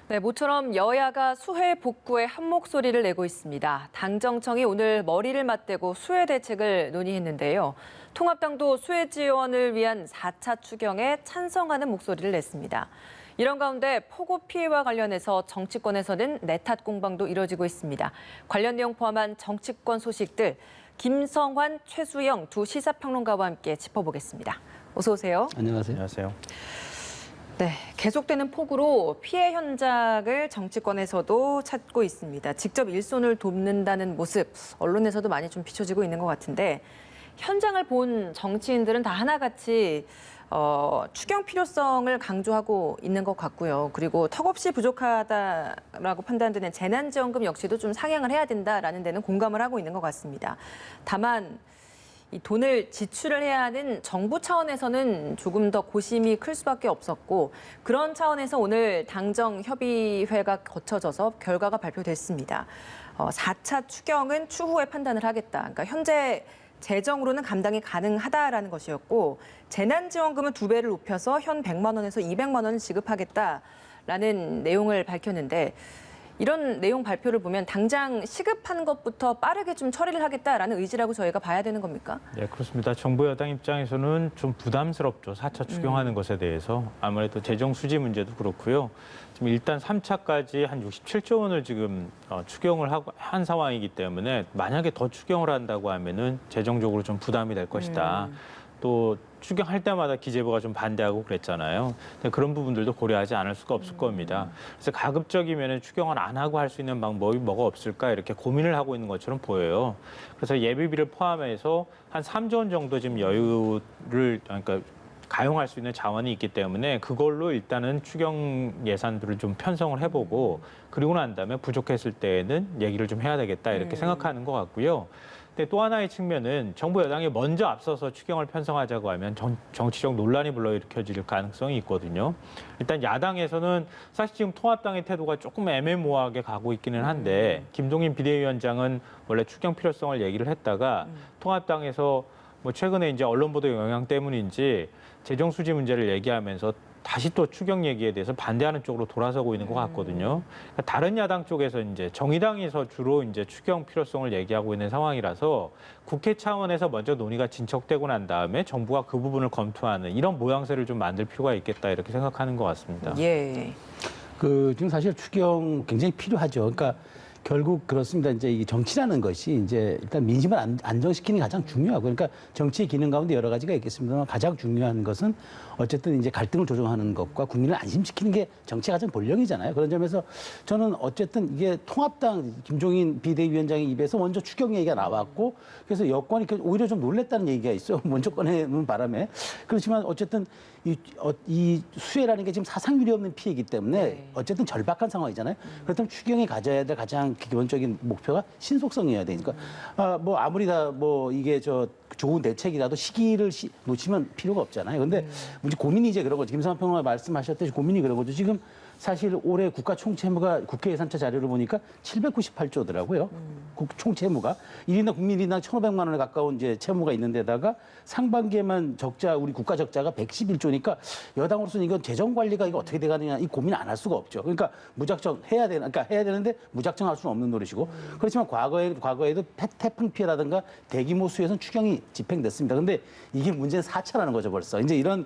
네, 모처럼 여야가 수해 복구에 한 목소리를 내고 있습니다. 당정청이 오늘 머리를 맞대고 수해 대책을 논의했는데요. 통합당도 수해 지원을 위한 4차 추경에 찬성하는 목소리를 냈습니다. 이런 가운데 폭우 피해와 관련해서 정치권에서는 내탓 공방도 이뤄지고 있습니다. 관련 내용 포함한 정치권 소식들 김성환, 최수영 두 시사평론가와 함께 짚어보겠습니다. 어서 오세요. 안녕하세요. 안녕하세요. 네, 계속되는 폭우로 피해 현장을 정치권에서도 찾고 있습니다. 직접 일손을 돕는다는 모습, 언론에서도 많이 좀 비춰지고 있는 것 같은데 현장을 본 정치인들은 다 하나같이 추경 필요성을 강조하고 있는 것 같고요. 그리고 턱없이 부족하다라고 판단되는 재난지원금 역시도 좀 상향을 해야 된다라는 데는 공감을 하고 있는 것 같습니다. 다만 이 돈을 지출을 해야 하는 정부 차원에서는 조금 더 고심이 클 수밖에 없었고 그런 차원에서 오늘 당정협의회가 거쳐져서 결과가 발표됐습니다. 4차 추경은 추후에 판단을 하겠다. 그러니까 현재 재정으로는 감당이 가능하다라는 것이었고 재난지원금은 2배를 높여서 현 100만 원에서 200만 원을 지급하겠다라는 내용을 밝혔는데 이런 내용 발표를 보면 당장 시급한 것부터 빠르게 좀 처리를 하겠다라는 의지라고 저희가 봐야 되는 겁니까? 네, 그렇습니다. 정부 여당 입장에서는 좀 부담스럽죠. 4차 추경하는 것에 대해서. 아무래도 재정 수지 문제도 그렇고요. 지금 일단 3차까지 한 67조 원을 지금 추경을 한 상황이기 때문에 만약에 더 추경을 한다고 하면은 재정적으로 좀 부담이 될 것이다. 또 추경할 때마다 기재부가 좀 반대하고 그랬잖아요. 근데 그런 부분들도 고려하지 않을 수가 없을 겁니다. 그래서 가급적이면 추경을 안 하고 할 수 있는 방법이 뭐가 없을까 이렇게 고민을 하고 있는 것처럼 보여요. 그래서 예비비를 포함해서 한 3조 원 정도 지금 여유를 그러니까 가용할 수 있는 자원이 있기 때문에 그걸로 일단은 추경 예산들을 좀 편성을 해보고 그리고 난 다음에 부족했을 때에는 얘기를 좀 해야 되겠다 이렇게 생각하는 것 같고요. 근데 또 하나의 측면은 정부 여당이 먼저 앞서서 추경을 편성하자고 하면 정치적 논란이 불러일으켜질 가능성이 있거든요. 일단 야당에서는 사실 지금 통합당의 태도가 조금 애매모호하게 가고 있기는 한데 김동인 비대위원장은 원래 추경 필요성을 얘기를 했다가 통합당에서 뭐 최근에 이제 언론 보도 영향 때문인지 재정 수지 문제를 얘기하면서 다시 또 추경 얘기에 대해서 반대하는 쪽으로 돌아서고 있는 것 같거든요. 그러니까 다른 야당 쪽에서 이제 정의당에서 주로 이제 추경 필요성을 얘기하고 있는 상황이라서 국회 차원에서 먼저 논의가 진척되고 난 다음에 정부가 그 부분을 검토하는 이런 모양새를 좀 만들 필요가 있겠다 이렇게 생각하는 것 같습니다. 예. 지금 사실 추경 굉장히 필요하죠. 그러니까 결국 그렇습니다. 이제 이 정치라는 것이 이제 일단 민심을 안정시키는 게 가장 중요하고 그러니까 정치의 기능 가운데 여러 가지가 있겠습니다만 가장 중요한 것은 어쨌든 이제 갈등을 조정하는 것과 국민을 안심시키는 게 정치의 가장 본령이잖아요. 그런 점에서 저는 어쨌든 이게 통합당 김종인 비대위원장의 입에서 먼저 추경 얘기가 나왔고 그래서 여권이 오히려 좀 놀랬다는 얘기가 있어요. 먼저 꺼내는 바람에. 그렇지만 어쨌든 이 수해라는 게 지금 사상 유례 없는 피해이기 때문에 어쨌든 절박한 상황이잖아요. 그렇다면 추경이 가져야 될 가장 기본적인 목표가 신속성이어야 되니까 뭐 아무리 다 뭐 이게 좋은 대책이라도 시기를 놓치면 필요가 없잖아요. 근데 문제 고민이 이제 그런 거죠. 김성환 평론가 말씀하셨듯이 고민이 그런 거죠. 지금 사실 올해 국가 총채무가 국회 예산처 자료를 보니까 798조더라고요. 총채무가 1인당 국민인당 1,500만 원에 가까운 이제 채무가 있는데다가 상반기에만 우리 국가 적자가 111조니까 여당으로서는 이건 재정 관리가 이거 어떻게 돼가느냐 이 고민 안 할 수가 없죠. 그러니까 무작정 해야 되는데 무작정 할 수는 없는 노릇이고 그렇지만 과거에도 태풍 피해라든가 대규모 수해에서는 추경이 집행됐습니다. 근데 이게 문제는 4차라는 거죠 벌써. 이제 이런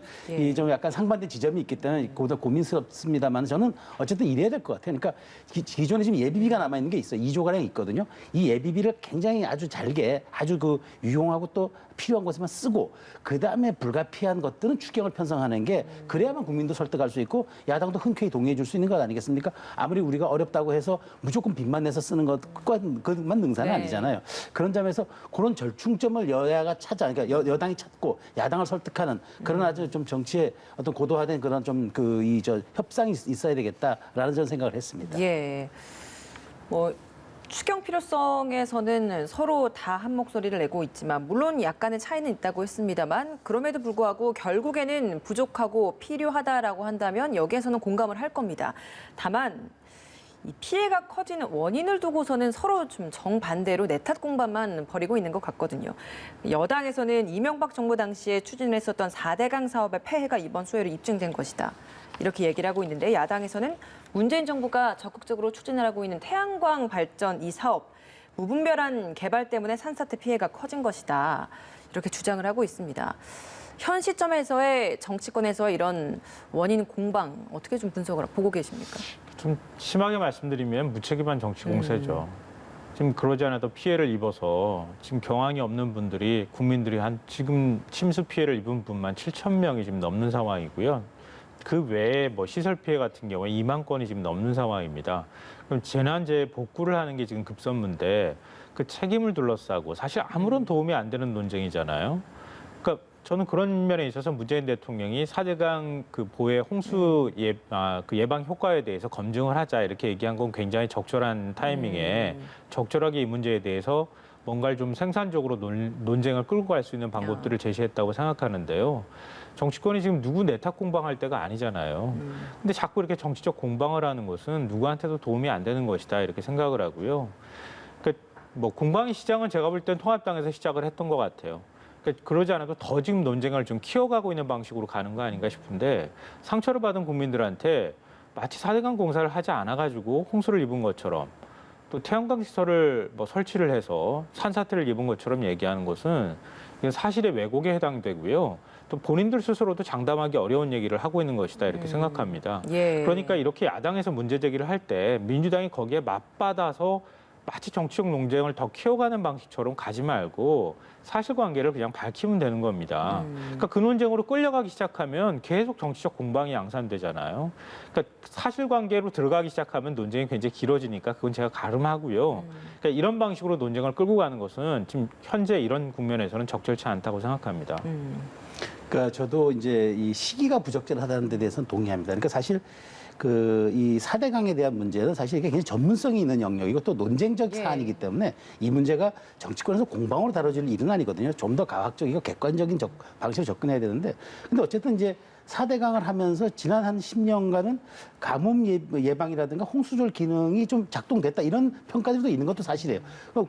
좀 약간 상반된 지점이 있기 때문에 그보다 고민스럽습니다만 저는 어쨌든 이래야 될 것 같아요. 그러니까 기존에 지금 예비비가 남아있는 게 있어요. 2조가량 있거든요. 이 예비비를 굉장히 아주 잘게 아주 유용하고 또 필요한 것에만 쓰고 그다음에 불가피한 것들은 추경을 편성하는 게 그래야만 국민도 설득할 수 있고 야당도 흔쾌히 동의해 줄 수 있는 것 아니겠습니까? 아무리 우리가 어렵다고 해서 무조건 빚만 내서 쓰는 그것만 능사는 아니잖아요. 그런 점에서 그런 절충점을 여야가 그러니까 여당이 찾고 야당을 설득하는 그런 아주 좀 정치의 어떤 고도화된 그런 좀 협상이 있어야 되겠다라는 저는 생각을 했습니다. 예. 추경 필요성에서는 서로 다 한 목소리를 내고 있지만 물론 약간의 차이는 있다고 했습니다만 그럼에도 불구하고 결국에는 부족하고 필요하다라고 한다면 여기에서는 공감을 할 겁니다. 다만 이 피해가 커지는 원인을 두고서는 서로 좀 정반대로 내탓 공방만 벌이고 있는 것 같거든요. 여당에서는 이명박 정부 당시에 추진을 했었던 4대강 사업의 폐해가 이번 수해로 입증된 것이다. 이렇게 얘기를 하고 있는데 야당에서는 문재인 정부가 적극적으로 추진하고 있는 태양광 발전 이 사업 무분별한 개발 때문에 산사태 피해가 커진 것이다. 이렇게 주장을 하고 있습니다. 현 시점에서의 정치권에서의 이런 원인 공방 어떻게 좀 분석을 보고 계십니까? 좀 심하게 말씀드리면 무책임한 정치 공세죠. 지금 그러지 않아도 피해를 입어서 지금 경황이 없는 분들이 국민들이 지금 침수 피해를 입은 분만 7천 명이 지금 넘는 상황이고요. 그 외에 뭐 시설 피해 같은 경우에 2만 건이 지금 넘는 상황입니다. 그럼 재난재해 복구를 하는 게 지금 급선무인데 그 책임을 둘러싸고 사실 아무런 도움이 안 되는 논쟁이잖아요. 그러니까 저는 그런 면에 있어서 문재인 대통령이 4대강 그 보해 홍수 그 예방 효과에 대해서 검증을 하자 이렇게 얘기한 건 굉장히 적절한 타이밍에 적절하게 이 문제에 대해서 뭔가를 좀 생산적으로 논쟁을 끌고 갈 수 있는 방법들을 제시했다고 생각하는데요. 정치권이 지금 누구 내탁 공방할 때가 아니잖아요. 근데 자꾸 이렇게 정치적 공방을 하는 것은 누구한테도 도움이 안 되는 것이다 이렇게 생각을 하고요. 그러니까 뭐 공방의 시작은 제가 볼 땐 통합당에서 시작을 했던 것 같아요. 그러니까 그러지 않아도 더 지금 논쟁을 좀 키워가고 있는 방식으로 가는 거 아닌가 싶은데 상처를 받은 국민들한테 마치 4대강 공사를 하지 않아가지고 홍수를 입은 것처럼 또 태양광 시설을 뭐 설치를 해서 산사태를 입은 것처럼 얘기하는 것은 이건 사실의 왜곡에 해당되고요. 또 본인들 스스로도 장담하기 어려운 얘기를 하고 있는 것이다 이렇게 생각합니다. 예. 그러니까 이렇게 야당에서 문제 제기를 할 때 민주당이 거기에 맞받아서 마치 정치적 논쟁을 더 키워가는 방식처럼 가지 말고 사실관계를 그냥 밝히면 되는 겁니다. 그러니까 그 논쟁으로 끌려가기 시작하면 계속 정치적 공방이 양산되잖아요. 그러니까 사실관계로 들어가기 시작하면 논쟁이 굉장히 길어지니까 그건 제가 가름하고요. 그러니까 이런 방식으로 논쟁을 끌고 가는 것은 지금 현재 이런 국면에서는 적절치 않다고 생각합니다. 그러니까 저도 이제 이 시기가 부적절하다는 데 대해서는 동의합니다. 그러니까 사실 이 4대강에 대한 문제는 사실 이게 굉장히 전문성이 있는 영역이고 또 논쟁적 사안이기 때문에 이 문제가 정치권에서 공방으로 다뤄질 일은 아니거든요. 좀 더 과학적이고 객관적인 방식으로 접근해야 되는데 근데 어쨌든 이제 4대강을 하면서 지난 한 10년간은 가뭄 예방이라든가 홍수절 기능이 좀 작동됐다 이런 평가들도 있는 것도 사실이에요.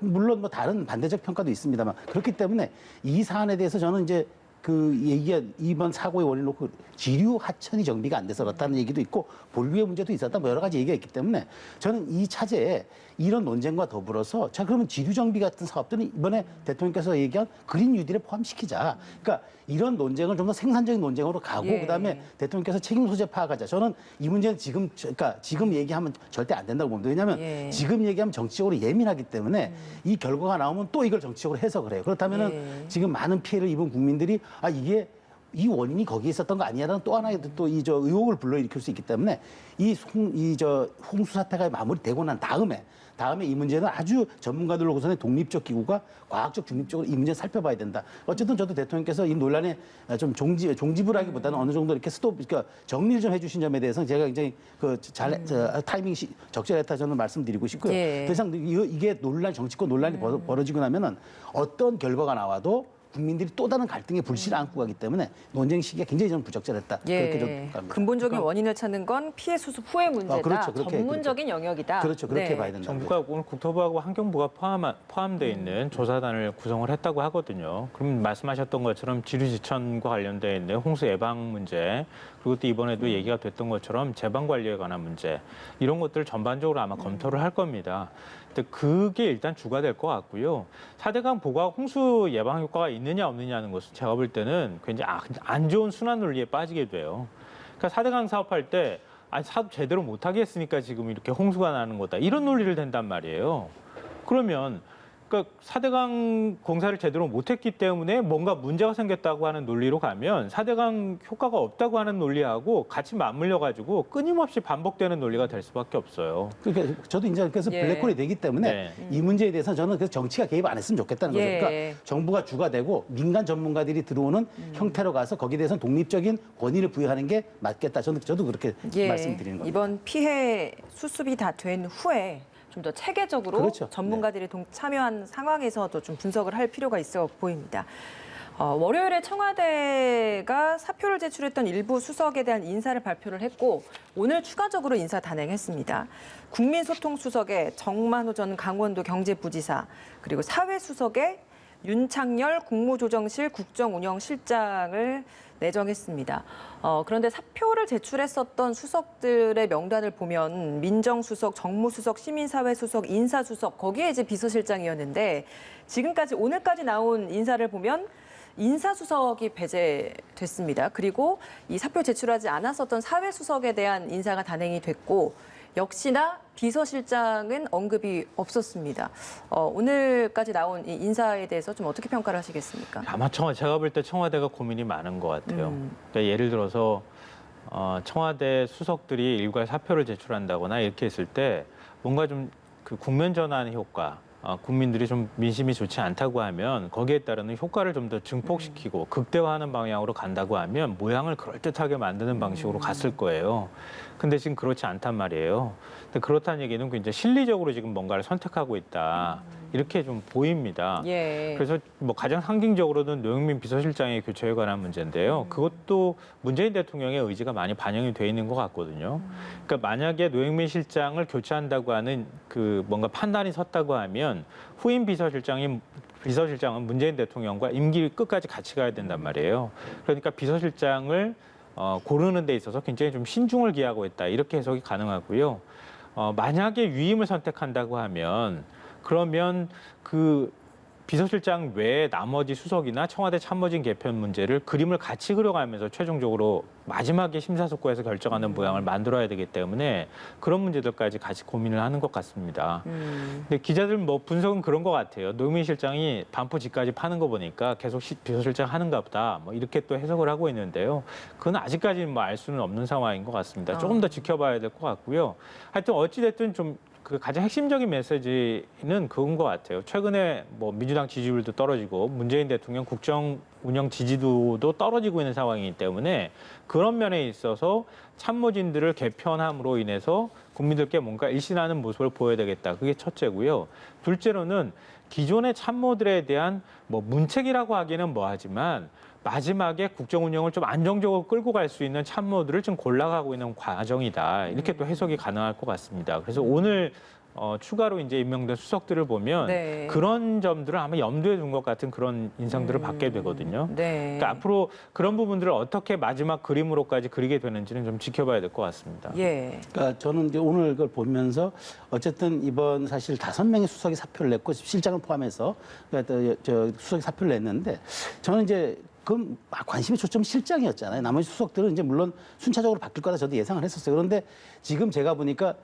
물론 뭐 다른 반대적 평가도 있습니다만 그렇기 때문에 이 사안에 대해서 저는 이제 그 얘기가 이번 사고의 원인을 놓고 지류 하천이 정비가 안 돼서 그렇다는 얘기도 있고 본류의 문제도 있었다 뭐 여러 가지 얘기가 있기 때문에 저는 이 차제에 이런 논쟁과 더불어서 자 그러면 지류 정비 같은 사업들은 이번에 대통령께서 얘기한 그린 뉴딜에 포함시키자. 그러니까 이런 논쟁을 좀 더 생산적인 논쟁으로 가고 그다음에 대통령께서 책임 소재 파악하자. 저는 이 문제는 지금 얘기하면 절대 안 된다고 봅니다. 왜냐하면 지금 얘기하면 정치적으로 예민하기 때문에 이 결과가 나오면 또 이걸 정치적으로 해석을 해요. 그렇다면은 지금 많은 피해를 입은 국민들이 이게 이 원인이 거기에 있었던 거 아니야라는 또 하나의 또 의혹을 불러일으킬 수 있기 때문에 홍수 사태가 마무리되고 난 다음에 이 문제는 아주 전문가들로서는 독립적 기구가 과학적 중립적으로 이 문제를 살펴봐야 된다. 어쨌든 저도 대통령께서 이 논란에 좀 종집을 하기보다는 어느 정도 이렇게 그러니까 정리를 좀 해주신 점에 대해서는 제가 굉장히 타이밍이 적절했다 저는 말씀드리고 싶고요. 더 이상 이게 정치권 논란이 벌어지고 나면은 어떤 결과가 나와도 국민들이 또 다른 갈등의 불씨를 안고 가기 때문에 논쟁 시기가 굉장히 좀 부적절했다. 그렇게 저도 생각합니다. 근본적인 원인을 찾는 건 피해 수습 후의 문제다. 그렇죠. 전문적인 영역이다. 그렇죠. 그렇게 봐야 된다. 정부가 오늘 국토부하고 환경부가 포함되어 있는 조사단을 구성을 했다고 하거든요. 그럼 말씀하셨던 것처럼 지류지천과 관련되어 있는 홍수 예방 문제 그리고 또 이번에도 얘기가 됐던 것처럼 제방 관리에 관한 문제 이런 것들을 전반적으로 아마 검토를 할 겁니다. 근데 그게 일단 주가 될 것 같고요. 4대강 보가 홍수 예방 효과가 있느냐 없느냐는 것은 제가 볼 때는 굉장히 안 좋은 순환 논리에 빠지게 돼요. 그러니까 4대강 사업할 때 사업 제대로 못하게 했으니까 지금 이렇게 홍수가 나는 거다. 이런 논리를 댄단 말이에요. 그러면 그러니까 4대강 공사를 제대로 못했기 때문에 뭔가 문제가 생겼다고 하는 논리로 가면 4대강 효과가 없다고 하는 논리하고 같이 맞물려가지고 끊임없이 반복되는 논리가 될 수밖에 없어요. 그러니까 저도 이제 그래서 블랙홀이 되기 때문에 이 문제에 대해서는 저는 그래서 정치가 개입 안 했으면 좋겠다는 거죠. 그러니까 정부가 주가 되고 민간 전문가들이 들어오는 형태로 가서 거기에 대해서는 독립적인 권위를 부여하는 게 맞겠다. 저도 그렇게 말씀드리는 겁니다. 이번 피해 수습이 다 된 후에 좀 더 체계적으로 전문가들이 참여한 상황에서도 좀 분석을 할 필요가 있어 보입니다. 월요일에 청와대가 사표를 제출했던 일부 수석에 대한 인사를 발표를 했고 오늘 추가적으로 인사 단행했습니다. 국민소통수석에 정만호 전 강원도 경제부지사 그리고 사회수석에 윤창열 국무조정실 국정운영실장을 내정했습니다. 그런데 사표를 제출했었던 수석들의 명단을 보면 민정수석, 정무수석, 시민사회수석, 인사수석 거기에 이제 비서실장이었는데 지금까지 오늘까지 나온 인사를 보면 인사수석이 배제됐습니다. 그리고 이 사표 제출하지 않았었던 사회수석에 대한 인사가 단행이 됐고 역시나 비서실장은 언급이 없었습니다. 오늘까지 나온 이 인사에 대해서 좀 어떻게 평가를 하시겠습니까? 아마 제가 볼 때 청와대가 고민이 많은 것 같아요. 그러니까 예를 들어서 청와대 수석들이 일괄 사표를 제출한다거나 이렇게 했을 때 뭔가 좀 그 국면 전환 효과, 국민들이 좀 민심이 좋지 않다고 하면 거기에 따르는 효과를 좀 더 증폭시키고 극대화하는 방향으로 간다고 하면 모양을 그럴듯하게 만드는 방식으로 갔을 거예요. 근데 지금 그렇지 않단 말이에요. 근데 그렇다는 얘기는 굉장히 실리적으로 지금 뭔가를 선택하고 있다. 이렇게 좀 보입니다. 예. 그래서 뭐 가장 상징적으로는 노영민 비서실장의 교체에 관한 문제인데요. 그것도 문재인 대통령의 의지가 많이 반영이 돼 있는 것 같거든요. 그러니까 만약에 노영민 실장을 교체한다고 하는 그 뭔가 판단이 섰다고 하면 후임 비서실장은 문재인 대통령과 임기 끝까지 같이 가야 된단 말이에요. 그러니까 비서실장을 고르는 데 있어서 굉장히 좀 신중을 기하고 있다. 이렇게 해석이 가능하고요. 만약에 위임을 선택한다고 하면 그러면 그 비서실장 외에 나머지 수석이나 청와대 참모진 개편 문제를 그림을 같이 그려가면서 최종적으로 마지막에 심사숙고해서 결정하는 모양을 만들어야 되기 때문에 그런 문제들까지 같이 고민을 하는 것 같습니다. 근데 기자들 뭐 분석은 그런 것 같아요. 노영민 실장이 반포지까지 파는 거 보니까 계속 비서실장 하는가 보다 뭐 이렇게 또 해석을 하고 있는데요. 그건 아직까지는 뭐 알 수는 없는 상황인 것 같습니다. 조금 더 지켜봐야 될 것 같고요. 하여튼 어찌됐든 좀 그 가장 핵심적인 메시지는 그건 것 같아요. 최근에 뭐 민주당 지지율도 떨어지고 문재인 대통령 국정 운영 지지도도 떨어지고 있는 상황이기 때문에 그런 면에 있어서 참모진들을 개편함으로 인해서 국민들께 뭔가 일신하는 모습을 보여야 되겠다. 그게 첫째고요. 둘째로는 기존의 참모들에 대한 뭐 문책이라고 하기는 뭐하지만 마지막에 국정 운영을 좀 안정적으로 끌고 갈 수 있는 참모들을 좀 골라가고 있는 과정이다. 이렇게 또 해석이 가능할 것 같습니다. 그래서 오늘 추가로 이제 임명된 수석들을 보면 네. 그런 점들을 아마 염두에 둔 것 같은 그런 인상들을 받게 되거든요. 네. 그러니까 앞으로 그런 부분들을 어떻게 마지막 그림으로까지 그리게 되는지는 좀 지켜봐야 될 것 같습니다. 예. 그러니까 저는 이제 오늘 그걸 보면서 어쨌든 이번 사실 5명의 수석이 사표를 냈고 실장을 포함해서 그러니까 저 수석이 사표를 냈는데 저는 이제 그건 관심의 초점은 실장이었잖아요. 나머지 수석들은 이제 물론 순차적으로 바뀔 거다 저도 예상을 했었어요. 그런데 지금 제가 보니까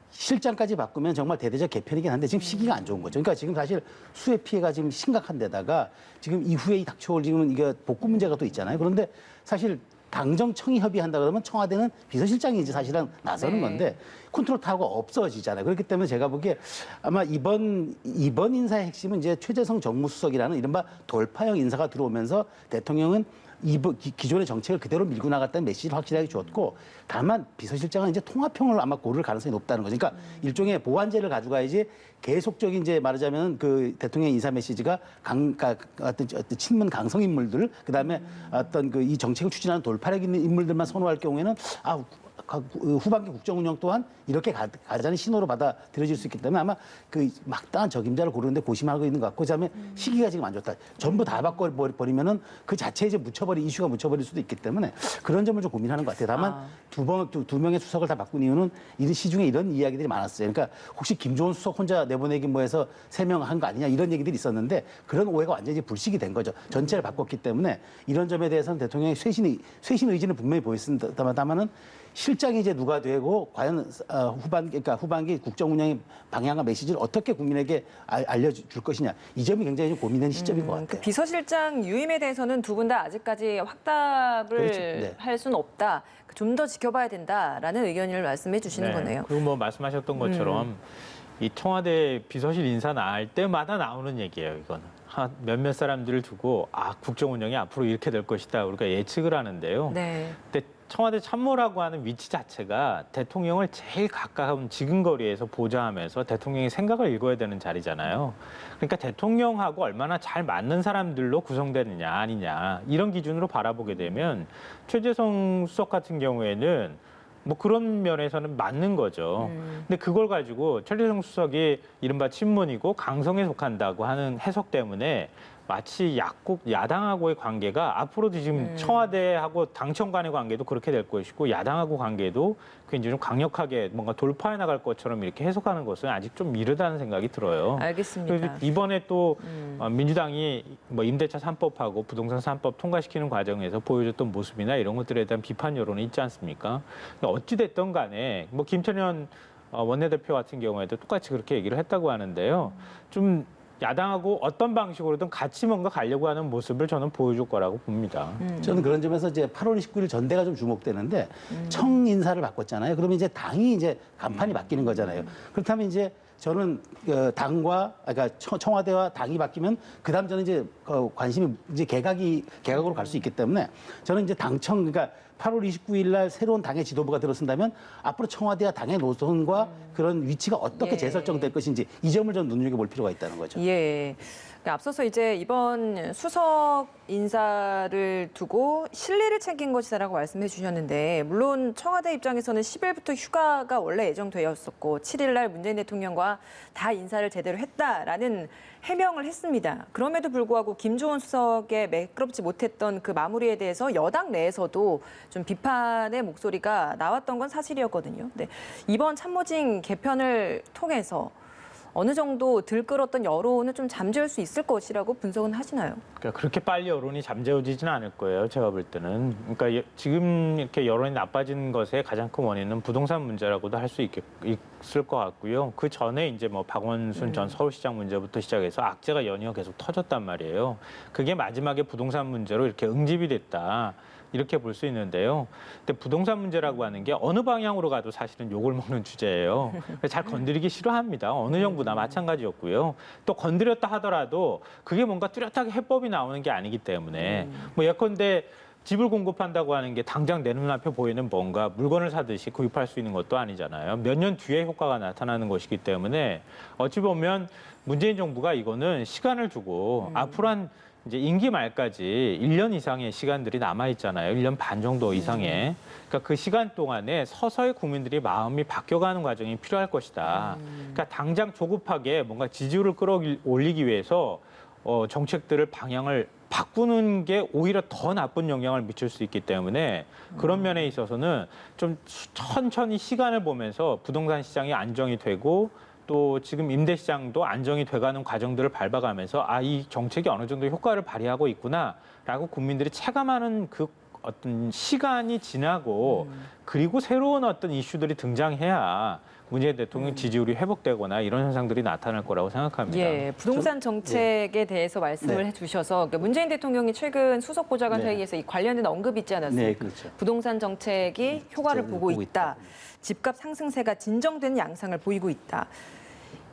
실장까지 바꾸면 정말 대대적 개편이긴 한데 지금 시기가 안 좋은 거죠. 그러니까 지금 사실 수해 피해가 지금 심각한 데다가 지금 이후에 닥쳐올 지금 이게 복구 문제가 또 있잖아요. 그런데 사실 당정청이 협의한다 그러면 청와대는 비서실장이 이제 사실은 나서는 건데 컨트롤 타워가 없어지잖아요. 그렇기 때문에 제가 보기에 아마 이번 인사의 핵심은 이제 최재성 정무수석이라는 이른바 돌파형 인사가 들어오면서 대통령은 기존의 정책을 그대로 밀고 나갔다는 메시지를 확실하게 줬고 다만 비서실장은 이제 통합형을 아마 고를 가능성이 높다는 거죠. 그러니까 일종의 보완제를 가져가야지 계속적인 이제 말하자면 그 대통령 인사 메시지가 어떤 친문 강성 인물들 그다음에 어떤 그 이 정책을 추진하는 돌파력 있는 인물들만 선호할 경우에는 후반기 국정 운영 또한 이렇게 가자는 신호로 받아들여질 수 있기 때문에 아마 그 막당한 적임자를 고르는데 고심하고 있는 것 같고 그다음에 시기가 지금 안 좋다. 전부 다 바꿔버리면은 그 자체에 이제 이슈가 묻혀버릴 수도 있기 때문에 그런 점을 좀 고민하는 것 같아요. 다만 두 명의 수석을 다 바꾼 이유는 시중에 이런 이야기들이 많았어요. 그러니까 혹시 김조원 수석 혼자 내보내기 뭐해서 3명 한 거 아니냐 이런 얘기들이 있었는데 그런 오해가 완전히 불식이 된 거죠. 전체를 바꿨기 때문에 이런 점에 대해서는 대통령의 쇠신 의지는 분명히 보였습니다만은 실장이 이제 누가 되고 과연 후반기 국정 운영의 방향과 메시지를 어떻게 국민에게 알려줄 것이냐 이 점이 굉장히 좀 고민되는 시점인 것 같아요. 그 비서실장 유임에 대해서는 두 분 다 아직까지 확답을 그렇죠. 네. 할 수는 없다. 좀 더 지켜봐야 된다라는 의견을 말씀해 주시는 거네요. 그리고 뭐 말씀하셨던 것처럼 이 청와대 비서실 인사 나올 때마다 나오는 얘기예요. 이거는 몇몇 사람들을 두고 국정 운영이 앞으로 이렇게 될 것이다. 우리가 예측을 하는데요. 네. 근데 청와대 참모라고 하는 위치 자체가 대통령을 제일 가까운 지근거리에서 보좌하면서 대통령의 생각을 읽어야 되는 자리잖아요. 그러니까 대통령하고 얼마나 잘 맞는 사람들로 구성되느냐 아니냐 이런 기준으로 바라보게 되면 최재성 수석 같은 경우에는 뭐 그런 면에서는 맞는 거죠. 근데 그걸 가지고 최재성 수석이 이른바 친문이고 강성에 속한다고 하는 해석 때문에 마치 약국 야당하고의 관계가 앞으로도 지금 청와대하고 당청 간의 관계도 그렇게 될 것이고 야당하고 관계도 굉장히 좀 강력하게 뭔가 돌파해 나갈 것처럼 이렇게 해석하는 것은 아직 좀 이르다는 생각이 들어요. 알겠습니다. 그래서 이번에 또 민주당이 뭐 임대차 3법하고 부동산 3법 통과시키는 과정에서 보여줬던 모습이나 이런 것들에 대한 비판 여론이 있지 않습니까? 어찌 됐든 간에 뭐 김천현 원내대표 같은 경우에도 똑같이 그렇게 얘기를 했다고 하는데요. 좀 야당하고 어떤 방식으로든 같이 뭔가 가려고 하는 모습을 저는 보여줄 거라고 봅니다. 저는 그런 점에서 이제 8월 29일 전대가 좀 주목되는데 청 인사를 바꿨잖아요. 그러면 이제 당이 이제 간판이 바뀌는 거잖아요. 그렇다면 이제 저는 당과 그러니까 청와대와 당이 바뀌면 그다음 저는 이제 관심이 이제 개각으로 갈 수 있기 때문에 저는 이제 당청 그러니까 8월 29일 날 새로운 당의 지도부가 들어선다면 앞으로 청와대와 당의 노선과 그런 위치가 어떻게 예. 재설정될 것인지 이 점을 좀 눈여겨볼 필요가 있다는 거죠. 예. 앞서서 이제 이번 수석 인사를 두고 실리를 챙긴 것이다라고 말씀해 주셨는데 물론 청와대 입장에서는 10일부터 휴가가 원래 예정되었었고 7일 날 문재인 대통령과 다 인사를 제대로 했다라는 해명을 했습니다. 그럼에도 불구하고 김조원 수석의 매끄럽지 못했던 그 마무리에 대해서 여당 내에서도 좀 비판의 목소리가 나왔던 건 사실이었거든요. 근데 이번 참모진 개편을 통해서 어느 정도 들끓었던 여론을 좀 잠재울 수 있을 것이라고 분석은 하시나요? 그러니까 그렇게 빨리 여론이 잠재워지지는 않을 거예요. 제가 볼 때는. 그러니까 지금 이렇게 여론이 나빠진 것의 가장 큰 원인은 부동산 문제라고도 할 수 있을 것 같고요. 그 전에 이제 뭐 박원순 전 서울시장 문제부터 시작해서 악재가 연이어 계속 터졌단 말이에요. 그게 마지막에 부동산 문제로 이렇게 응집이 됐다. 이렇게 볼 수 있는데요. 근데 부동산 문제라고 하는 게 어느 방향으로 가도 사실은 욕을 먹는 주제예요. 잘 건드리기 싫어합니다. 어느 정부나 마찬가지였고요. 또 건드렸다 하더라도 그게 뭔가 뚜렷하게 해법이 나오는 게 아니기 때문에 뭐 예컨대 집을 공급한다고 하는 게 당장 내 눈앞에 보이는 뭔가 물건을 사듯이 구입할 수 있는 것도 아니잖아요. 몇 년 뒤에 효과가 나타나는 것이기 때문에 어찌 보면 문재인 정부가 이거는 시간을 주고 앞으로 한 이제 임기 말까지 1년 이상의 시간들이 남아 있잖아요. 1년 반 정도 이상의. 그러니까 그 시간 동안에 서서히 국민들이 마음이 바뀌어가는 과정이 필요할 것이다. 그러니까 당장 조급하게 뭔가 지지율을 끌어올리기 위해서 정책들을 방향을 바꾸는 게 오히려 더 나쁜 영향을 미칠 수 있기 때문에 그런 면에 있어서는 좀 천천히 시간을 보면서 부동산 시장이 안정이 되고 또 지금 임대 시장도 안정이 돼가는 과정들을 밟아가면서 이 정책이 어느 정도 효과를 발휘하고 있구나라고 국민들이 체감하는 그 어떤 시간이 지나고 그리고 새로운 어떤 이슈들이 등장해야 문재인 대통령 지지율이 회복되거나 이런 현상들이 나타날 거라고 생각합니다. 예, 부동산 정책에 대해서 말씀을 네. 해주셔서 그러니까 문재인 대통령이 최근 수석보좌관 네. 회의에서 이 관련된 언급이 있지 않았습니까? 네, 그렇죠. 부동산 정책이 효과를 보고 보고 있다. 집값 상승세가 진정되는 양상을 보이고 있다.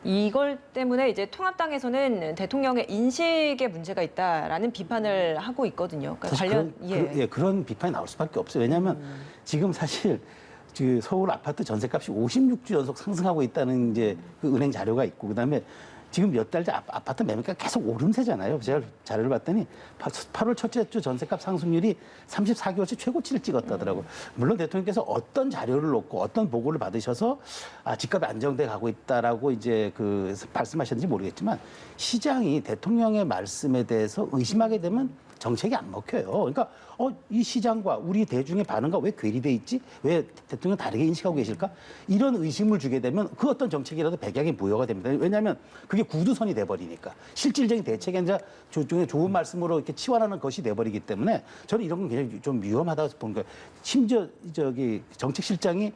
이걸 때문에 이제 통합당에서는 대통령의 인식에 문제가 있다라는 비판을 하고 있거든요. 그러니까 사실 그런 비판이 나올 수밖에 없어요. 왜냐하면 지금 사실 그 서울 아파트 전세값이 56주 연속 상승하고 있다는 이제 그 은행 자료가 있고 그다음에 지금 몇 달째 아파트 매매가 계속 오름세잖아요. 제가 자료를 봤더니 8월 첫째 주 전세값 상승률이 34개월치 최고치를 찍었다더라고요. 물론 대통령께서 어떤 자료를 놓고 어떤 보고를 받으셔서 집값이 안정돼 가고 있다라고 이제 그 말씀하셨는지 모르겠지만 시장이 대통령의 말씀에 대해서 의심하게 되면 정책이 안 먹혀요. 그러니까 이 시장과 우리 대중의 반응과 왜 괴리돼 있지? 왜 대통령 다르게 인식하고 계실까? 이런 의심을 주게 되면 그 어떤 정책이라도 백약이 무효가 됩니다. 왜냐하면 그게 구두선이 돼버리니까 실질적인 대책이 아니라 조중에 좋은 말씀으로 이렇게 치환하는 것이 돼버리기 때문에 저는 이런 건 굉장히 좀 위험하다고 보는 거예요. 심지어 정책실장이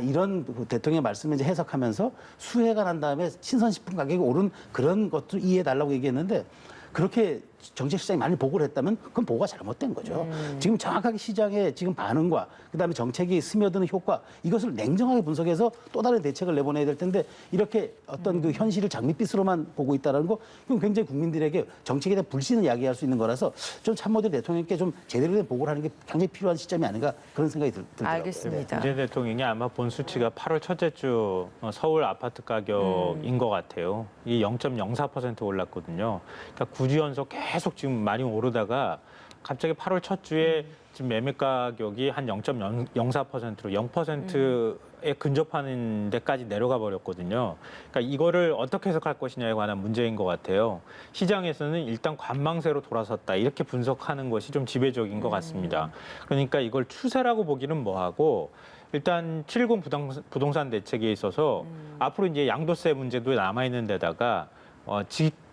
이런 대통령의 말씀을 이제 해석하면서 수해가 난 다음에 신선식품 가격이 오른 그런 것도 이해해달라고 얘기했는데 그렇게 정책시장이 많이 보고를 했다면 그건 보고가 잘못된 거죠. 지금 정확하게 시장의 지금 반응과 그다음에 정책이 스며드는 효과 이것을 냉정하게 분석해서 또 다른 대책을 내보내야 될 텐데 이렇게 어떤 그 현실을 장밋빛으로만 보고 있다는 거 그건 굉장히 국민들에게 정책에 대한 불신을 야기할 수 있는 거라서 좀 참모들 대통령께 좀 제대로 된 보고를 하는 게 굉장히 필요한 시점이 아닌가 그런 생각이 들더라고요. 알겠습니다. 문재인 대통령이 아마 본 수치가 8월 첫째 주 서울 아파트 가격인 것 같아요. 이 0.04% 올랐거든요. 그러니까 9주 연속 계속 지금 많이 오르다가 갑자기 8월 첫 주에 지금 매매 가격이 한 0.04%로 0% 근접하는 데까지 내려가 버렸거든요. 그러니까 이거를 어떻게 해석할 것이냐에 관한 문제인 것 같아요. 시장에서는 일단 관망세로 돌아섰다 이렇게 분석하는 것이 좀 지배적인 것 같습니다. 그러니까 이걸 추세라고 보기는 뭐하고 일단 7.10 부동산 대책에 있어서 앞으로 이제 양도세 문제도 남아 있는 데다가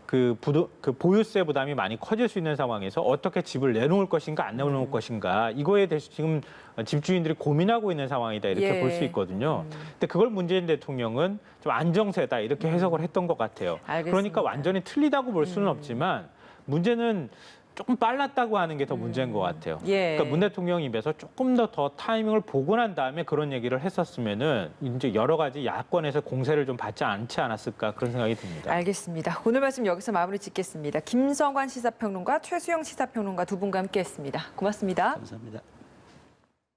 그 보유세 부담이 많이 커질 수 있는 상황에서 어떻게 집을 내놓을 것인가 안 내놓을 것인가 이거에 대해서 지금 집주인들이 고민하고 있는 상황이다 이렇게 예. 볼 수 있거든요. 근데 그걸 문재인 대통령은 좀 안정세다 이렇게 해석을 했던 것 같아요. 알겠습니다. 그러니까 완전히 틀리다고 볼 수는 없지만 문제는 조금 빨랐다고 하는 게 더 문제인 것 같아요. 예. 그러니까 문 대통령 입에서 조금 더 타이밍을 보고 난 다음에 그런 얘기를 했었으면은 이제 여러 가지 야권에서 공세를 좀 받지 않지 않았을까 그런 생각이 듭니다. 알겠습니다. 오늘 말씀 여기서 마무리 짓겠습니다. 김성환 시사평론가, 최수영 시사평론가 두 분과 함께했습니다. 고맙습니다. 감사합니다.